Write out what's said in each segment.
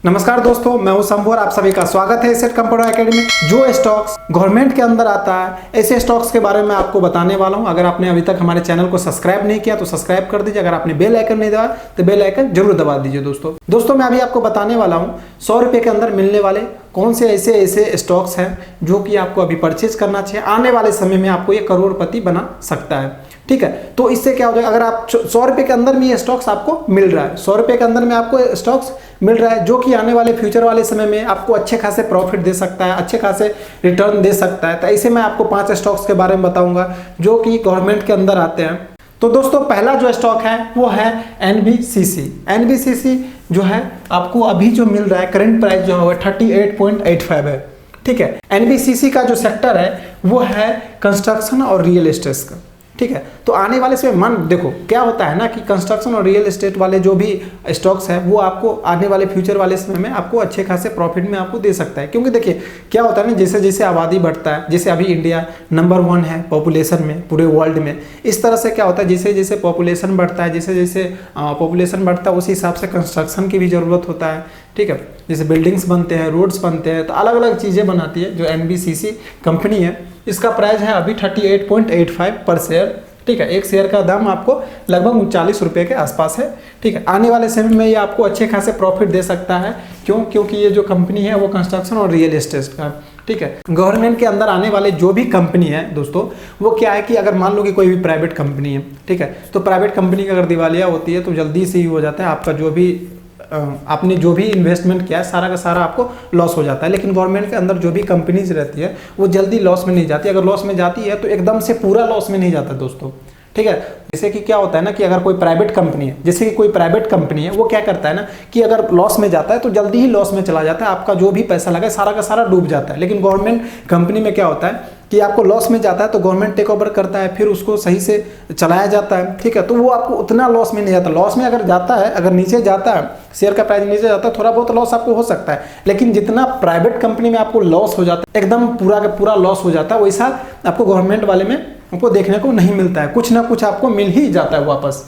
नमस्कार दोस्तों, मैं हूं शंभू और आप सभी का स्वागत है एसेट कंप्यूटर एकेडमी में। जो स्टॉक्स गवर्नमेंट के अंदर आता है ऐसे स्टॉक्स के बारे में आपको बताने वाला हूं। अगर आपने अभी तक हमारे चैनल को सब्सक्राइब नहीं किया तो सब्सक्राइब कर दीजिए। अगर आपने बेल आइकन नहीं दबाया तो बेल आइकन जरूर दबा दीजिए। दोस्तों मैं अभी आपको बताने वाला हूँ 100 रुपये के अंदर मिलने वाले कौन से ऐसे स्टॉक्स हैं जो कि आपको अभी परचेज करना चाहिए। आने वाले समय में आपको ये करोड़पति बना सकता है। ठीक है, तो इससे क्या हो जाएगा, अगर आप 100 रुपये के अंदर में ये स्टॉक्स आपको मिल रहा है, 100 रुपये के अंदर में आपको स्टॉक्स मिल रहा है जो कि आने वाले फ्यूचर वाले समय में आपको अच्छे खासे प्रॉफिट दे सकता है, अच्छे खासे रिटर्न दे सकता है। तो ऐसे मैं आपको 5 स्टॉक्स के बारे में बताऊंगा जो कि गवर्नमेंट के अंदर आते हैं। तो दोस्तों पहला जो स्टॉक है वो है NBCC। NBCC जो है आपको अभी जो मिल रहा है करंट प्राइस जो है 38.85 है। ठीक है, NBCC का जो सेक्टर है वो है कंस्ट्रक्शन और रियल एस्टेट का। ठीक है, तो आने वाले समय मन देखो क्या होता है ना कि कंस्ट्रक्शन और रियल एस्टेट वाले जो भी स्टॉक्स है वो आपको आने वाले फ्यूचर वाले समय में आपको अच्छे खासे प्रॉफिट में आपको दे सकता है। क्योंकि देखिए क्या होता है ना, जैसे जैसे आबादी बढ़ता है, जैसे अभी इंडिया नंबर 1 है पॉपुलेशन में पूरे वर्ल्ड में, इस तरह से क्या होता है जैसे जैसे पॉपुलेशन बढ़ता है, जैसे जैसे पॉपुलेशन बढ़ता है उसी हिसाब से कंस्ट्रक्शन की भी ज़रूरत होता है। ठीक है, जैसे बिल्डिंग्स बनते हैं, रोड्स बनते हैं, तो अलग अलग चीज़ें बनाती है जो NBCC कंपनी है। इसका प्राइस है अभी 38.85 पर शेयर। ठीक है, एक शेयर का दाम आपको लगभग 39 रुपये के आसपास है। ठीक है, आने वाले समय में ये आपको अच्छे खासे प्रॉफिट दे सकता है। क्योंकि ये जो कंपनी है वो कंस्ट्रक्शन और रियल एस्टेट का। ठीक है, गवर्नमेंट के अंदर आने वाले जो भी कंपनी है दोस्तों वो क्या है कि अगर मान लो कि कोई भी प्राइवेट कंपनी है, ठीक है, तो प्राइवेट कंपनी की अगर दिवालिया होती है तो जल्दी से ही हो जाता है आपका जो भी आपने जो भी इन्वेस्टमेंट किया है सारा का सारा आपको लॉस हो जाता है। लेकिन गवर्नमेंट के अंदर जो भी कंपनीज रहती है वो जल्दी लॉस में नहीं जाती। अगर लॉस में जाती है तो एकदम से पूरा लॉस में नहीं जाता दोस्तों। ठीक है, जैसे कि क्या होता है ना कि अगर कोई प्राइवेट कंपनी है, जैसे कि कोई प्राइवेट कंपनी है वो क्या करता है ना कि अगर लॉस में जाता है तो जल्दी ही लॉस में चला जाता है, आपका जो भी पैसा लगा सारा का सारा डूब जाता है। लेकिन गवर्नमेंट कंपनी में क्या होता है कि आपको लॉस में जाता है तो गवर्नमेंट टेक ओवर करता है, फिर उसको सही से चलाया जाता है। ठीक है, तो वो आपको उतना लॉस में नहीं जाता। लॉस में अगर जाता है, अगर नीचे जाता है, शेयर का प्राइस नीचे जाता है, थोड़ा बहुत लॉस आपको हो सकता है। लेकिन जितना प्राइवेट कंपनी में आपको लॉस हो जाता है, एकदम पूरा का पूरा लॉस हो जाता है, वैसा आपको गवर्नमेंट वाले में आपको देखने को नहीं मिलता है। कुछ ना कुछ आपको मिल ही जाता है वापस।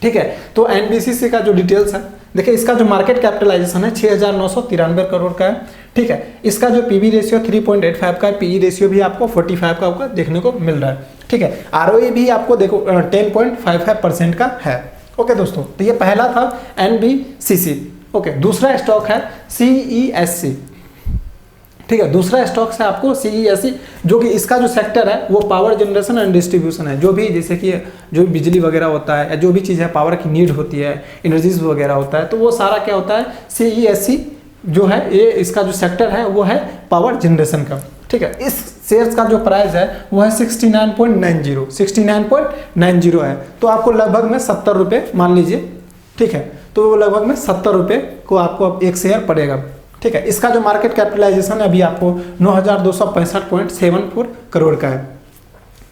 ठीक है, तो NBCC का जो डिटेल्स है देखिए, इसका जो मार्केट कैपिटलाइजेशन है 6,993 करोड़ का है। ठीक है, इसका जो PB रेशियो 3.85 का है, PE रेशियो भी आपको 45 का देखने को मिल रहा है। ठीक है, ROE भी आपको देखो 10.55% का है। ओके दोस्तों, तो ये पहला था NBCC। ओके, दूसरा स्टॉक है CESC। ठीक है, दूसरा स्टॉक है आपको CESC जो कि इसका जो सेक्टर है वो पावर जनरेशन एंड डिस्ट्रीब्यूशन है। जो भी जैसे कि जो बिजली वगैरह होता है या जो भी चीज़ है पावर की नीड होती है, एनर्जीज वगैरह होता है, तो वो सारा क्या होता है CESC जो है ये इसका जो सेक्टर है वो है पावर जनरेशन का। ठीक है, इस शेयर्स का जो प्राइस है वो है 69.90 है। तो आपको लगभग में 70 रुपये मान लीजिए। ठीक है, तो लगभग में 70 रुपये को आपको अब एक शेयर पड़ेगा। ठीक है, इसका जो मार्केट कैपिटलाइजेशन है अभी आपको 9,265.74 करोड़ का है।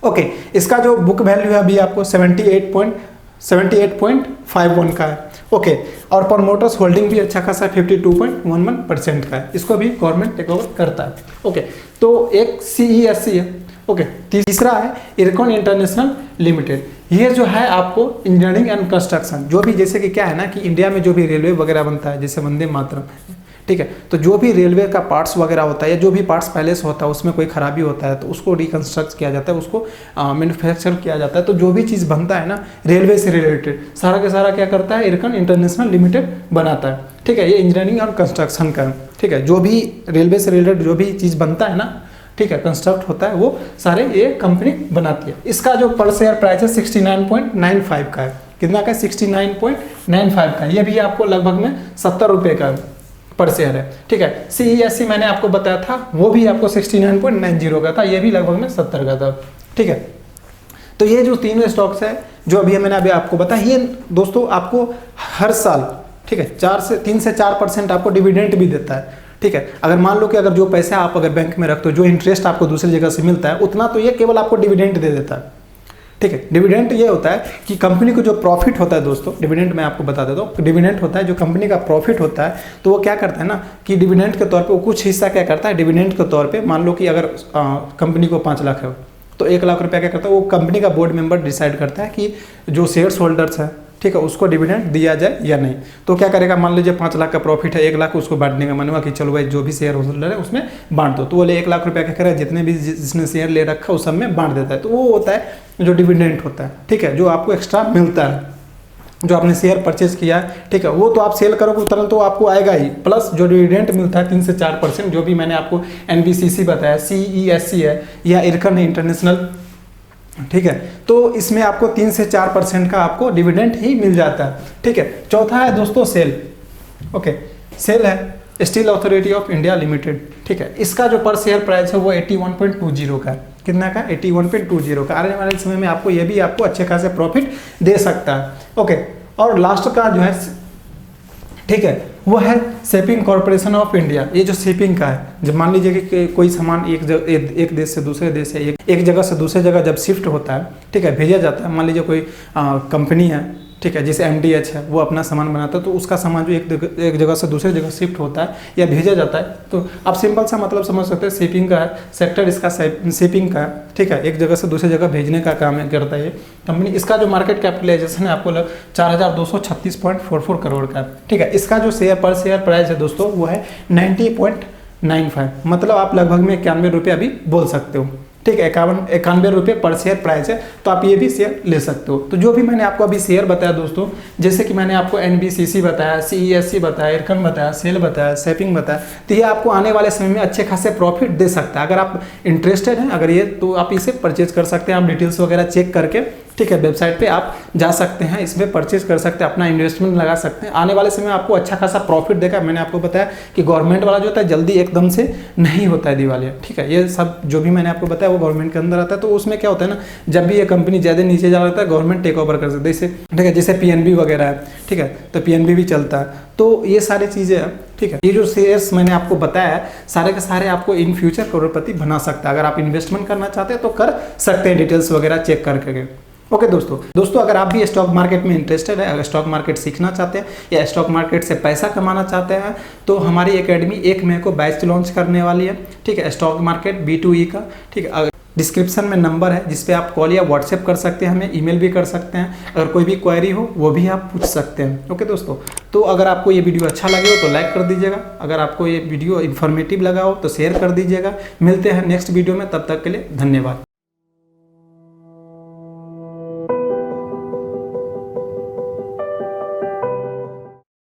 ओके, इसका जो बुक वैल्यू है अभी आपको 78.51 का है। ओके, और प्रमोटर्स होल्डिंग भी अच्छा खासा 52.11% का है। इसको भी गवर्नमेंट टेक ओवर करता है। ओके, तो एक CESC है। ओके, तीसरा है इरकॉन इंटरनेशनल लिमिटेड। ये जो है आपको इंजीनियरिंग एंड कंस्ट्रक्शन जो भी जैसे कि क्या है ना कि इंडिया में जो भी रेलवे वगैरह बनता है जैसे वंदे मातरम, ठीक है, तो जो भी रेलवे का पार्ट्स वगैरह होता है या जो भी पार्ट्स पहले से होता है उसमें कोई खराबी होता है तो उसको रिकंस्ट्रक्ट किया जाता है, उसको मैन्युफैक्चर किया जाता है। तो जो भी चीज़ बनता है ना रेलवे से रिलेटेड सारा का सारा क्या करता है इरकॉन इंटरनेशनल लिमिटेड बनाता है। ठीक है, ये इंजीनियरिंग और कंस्ट्रक्शन का। ठीक है, जो भी रेलवे से रिलेटेड जो भी चीज़ बनता है ना, ठीक है, कंस्ट्रक्ट होता है वो सारे ये कंपनी बनाती है। इसका जो पर शेयर प्राइस है 69.95 का है। कितना का है 69.95 का। ये भी आपको लगभग में 70 रुपये का पर शेयर है। ठीक है, CESC मैंने आपको बताया था वो भी आपको 69.90 का था, ये भी लगभग में 70 का था। ठीक है, तो ये जो तीनों स्टॉक्स है जो अभी मैंने अभी आपको बताया, ये दोस्तों आपको हर साल ठीक है 3 से 4% आपको डिविडेंड भी देता है। ठीक है, अगर मान लो कि अगर जो पैसे आप अगर बैंक में रखते हो जो इंटरेस्ट आपको दूसरी जगह से मिलता है उतना तो ये केवल आपको डिविडेंड दे देता है। ठीक है, डिविडेंड ये होता है कि कंपनी को जो प्रॉफिट होता है दोस्तों, डिविडेंड मैं आपको बता देता हूँ। डिविडेंड होता है जो कंपनी का प्रॉफिट होता है तो वो क्या करता है ना कि डिविडेंड के तौर पे वो कुछ हिस्सा क्या करता है डिविडेंड के तौर पे, मान लो कि अगर कंपनी को 5 लाख है तो 1 लाख रुपया क्या करता है वो कंपनी का बोर्ड मेंबर डिसाइड करता है कि जो शेयर्स होल्डर्स है ठीक है, उसको डिविडेंड दिया जाए या नहीं। तो क्या करेगा, मान लीजिए 5 लाख का प्रॉफिट है, 1 लाख उसको बांटने का मन हुआ कि चलो भाई जो भी शेयर होल्डर है उसमें बांट दो, तो बोले 1 लाख रुपया क्या करेगा, जितने भी जिसने शेयर ले रखा उस सब में बांट देता है। तो वो होता है जो डिविडेंड होता है, ठीक है, जो आपको एक्स्ट्रा मिलता है, जो आपने शेयर परचेज किया है, ठीक है, वो तो आप सेल करोगे तुरंत तो आपको आएगा ही, प्लस जो डिविडेंड मिलता है 3 से 4%, जो भी मैंने आपको NBCC बताया, CESC है या इरकन इंटरनेशनल, ठीक है, तो इसमें आपको 3 से 4% का आपको डिविडेंड ही मिल जाता है, ठीक है। चौथा है दोस्तों सेल, ओके, सेल है steel authority of India limited, ठीक है, इसका जो पर शेयर प्राइस है वो 81.20 का है, कितना का, 81.20 का। आने वाले समय में आपको ये भी आपको अच्छे खासे प्रॉफिट दे सकता है, ओके। और लास्ट का जो है, ठीक है, वो है शिपिंग कॉर्पोरेशन ऑफ इंडिया। ये जो शिपिंग का है, जब मान लीजिए कि कोई सामान एक देश से दूसरे देश से एक जगह से दूसरे जगह जब शिफ्ट होता है, ठीक है, भेजा जाता है, मान लीजिए कोई कंपनी है, ठीक है, जैसे MDH है, वो अपना सामान बनाता है, तो उसका सामान जो एक जगह से दूसरे जगह शिफ्ट होता है या भेजा जाता है, तो आप सिंपल सा मतलब समझ सकते हैं, शिपिंग का है सेक्टर, इसका शिपिंग का है, ठीक है, एक जगह से दूसरे जगह भेजने का काम करता है ये कंपनी। इसका जो मार्केट कैपिटलाइजेशन है आपको 4236.44 करोड़ का, ठीक है। इसका जो शेयर पर शेयर प्राइस है दोस्तों वो है 90.95, मतलब आप लगभग में 91 रुपये अभी बोल सकते हो, ठीक है, 91 रुपये पर शेयर प्राइस है, तो आप ये भी शेयर ले सकते हो। तो जो भी मैंने आपको अभी शेयर बताया दोस्तों, जैसे कि मैंने आपको NBCC बताया, CESC बताया, इरकन बताया, सेल बताया, शेपिंग बताया, तो ये आपको आने वाले समय में अच्छे खासे प्रॉफिट दे सकता है। अगर आप इंटरेस्टेड हैं अगर ये, तो आप इसे परचेज कर सकते हैं, आप डिटेल्स वगैरह चेक करके, ठीक है, वेबसाइट पे आप जा सकते हैं, इसमें परचेज कर सकते हैं, अपना इन्वेस्टमेंट लगा सकते हैं। आने वाले समय में आपको अच्छा खासा प्रॉफिट देगा। मैंने आपको बताया कि गवर्नमेंट वाला जो होता है जल्दी एकदम से नहीं होता है दिवालिया, ठीक है, ये सब जो भी मैंने आपको बताया वो गवर्नमेंट के अंदर आता है। तो उसमें क्या होता है ना, जब भी ये कंपनी ज़्यादा नीचे जा रहा है गवर्नमेंट टेक ओवर कर सकते हैं, ठीक है, जैसे PNB वगैरह है, ठीक है, तो PNB भी चलता है। तो ये सारी चीज़ें हैं, ठीक है। ये जो शेयर्स मैंने आपको बताया है सारे के सारे आपको इन फ्यूचर करोड़पति बना सकता है। अगर आप इन्वेस्टमेंट करना चाहते हैं तो कर सकते हैं, डिटेल्स वगैरह चेक करके। ओके दोस्तों अगर आप भी स्टॉक मार्केट में इंटरेस्टेड है, अगर स्टॉक मार्केट सीखना चाहते हैं या स्टॉक मार्केट से पैसा कमाना चाहते हैं, तो हमारी एकेडमी 1 मई को बैच लॉन्च करने वाली है, ठीक है, स्टॉक मार्केट B2E का, ठीक है। डिस्क्रिप्शन में नंबर है जिस पे आप कॉल या व्हाट्सएप कर सकते हैं, हमें ईमेल भी कर सकते हैं, अगर कोई भी क्वेरी हो वो भी आप पूछ सकते हैं। ओके दोस्तों, तो अगर आपको ये वीडियो अच्छा लगे हो तो लाइक कर दीजिएगा, अगर आपको ये वीडियो इन्फॉर्मेटिव लगा हो तो शेयर कर दीजिएगा। मिलते हैं नेक्स्ट वीडियो में, तब तक के लिए धन्यवाद।